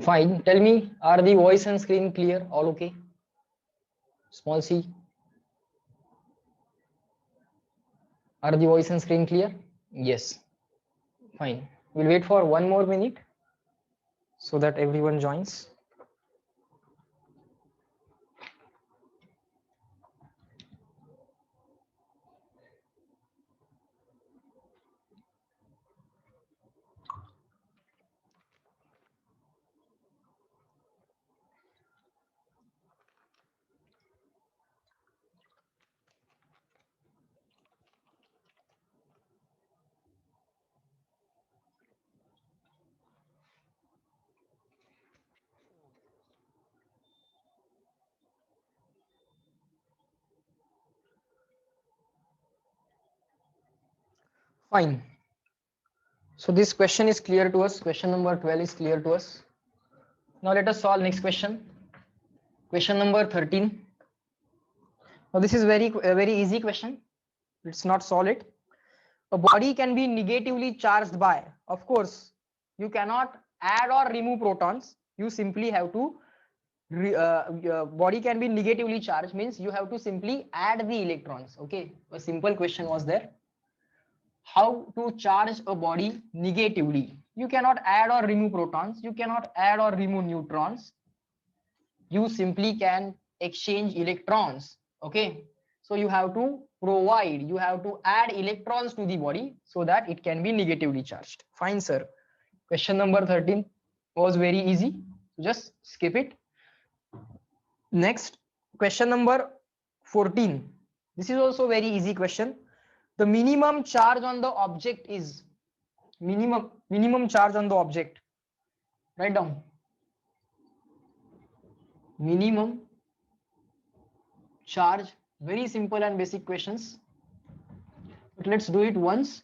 Fine. Tell me, are the voice and screen clear? All okay? Small c. Are the voice and screen clear? Yes. Fine. We'll wait for 1 more minute so that everyone joins. Fine. So this question is clear to us. Question number 12 is clear to us. Now let us solve next question. Question number 13. Now this is a very easy question. Let's not solve it. A body can be negatively charged by, of course, you cannot add or remove protons. You simply have to, body can be negatively charged means you have to simply add the electrons. Okay, a simple question was there. How to charge a body negatively? You cannot add or remove protons. You cannot add or remove neutrons. You simply can exchange electrons. Okay, so you have to provide, you have to add electrons to the body so that it can be negatively charged. Fine, sir. Question number 13 was very easy, just skip it. Next, question number 14. This is also very easy question. The minimum charge on the object is minimum charge on the object. Write down. Minimum charge. Very simple and basic questions. But let's do it once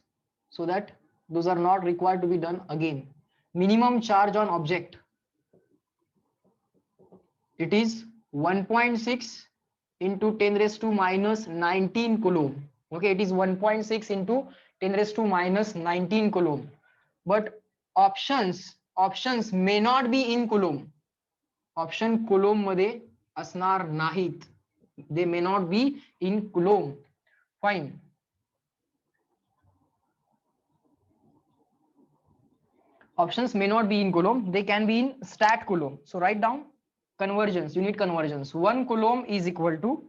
so that those are not required to be done again. Minimum charge on object. It is 1.6 into 10 raised to minus 19 coulomb. Okay, it is 1.6 into 10 raised to minus 19 coulomb. But options may not be in coulomb. Option coulomb मध्ये असणार नाहीत. They may not be in coulomb. Fine. Options may not be in coulomb. They can be in stat coulomb. So write down conversions, unit conversions. 1 coulomb is equal to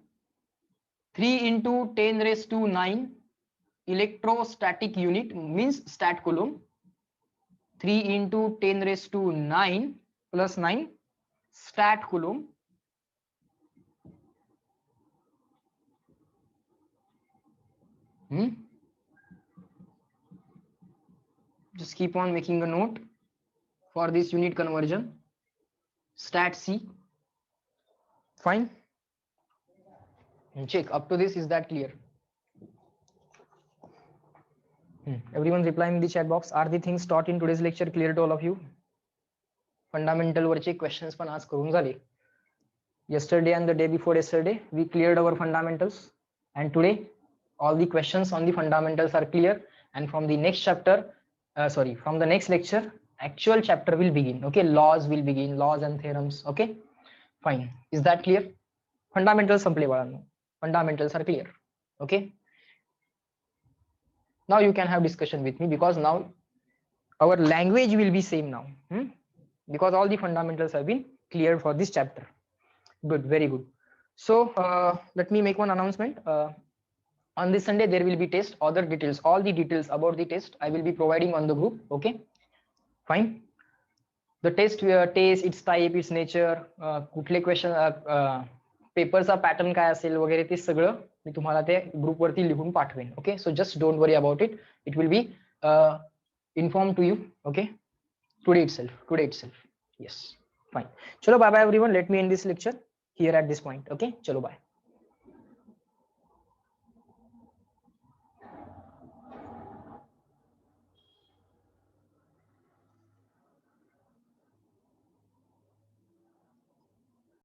3 into 10 raised to 9 electrostatic unit means stat coulomb. 3 into 10 raised to 9 plus 9 stat coulomb. Just keep on making a note for this unit conversion. Stat C. Fine. Check up to this. Is that clear? Everyone's replying in the chat box. Are the things taught in today's lecture clear to all of you? Fundamental वरचे questions पण आज करून झाले. Yesterday and the day before yesterday we cleared our fundamentals, and today all the questions on the fundamentals are clear. And from the next chapter, from the next lecture, actual chapter will begin. Okay, laws will begin, laws and theorems. Okay, fine. Is that clear? Fundamentals संपले बाळांनो. Fundamentals are clear. Okay. Now you can have discussion with me because now our language will be same now. Because all the fundamentals have been cleared for this chapter. Good, very good. So let me make one announcement. On this Sunday there will be test. Other details, all the details about the test I will be providing on the group. Okay, fine. The test, its type, its nature, कुठले question, पेपरचा pattern काय असेल वगैरे ते सगळं मी तुम्हाला ते group वरती लिहून पाठवेन. Okay, so just don't worry about it. It will be inform to you. Okay, today itself. Yes, fine. Chalo, bye bye everyone. Let me end this lecture here at this point. Okay, chalo, bye.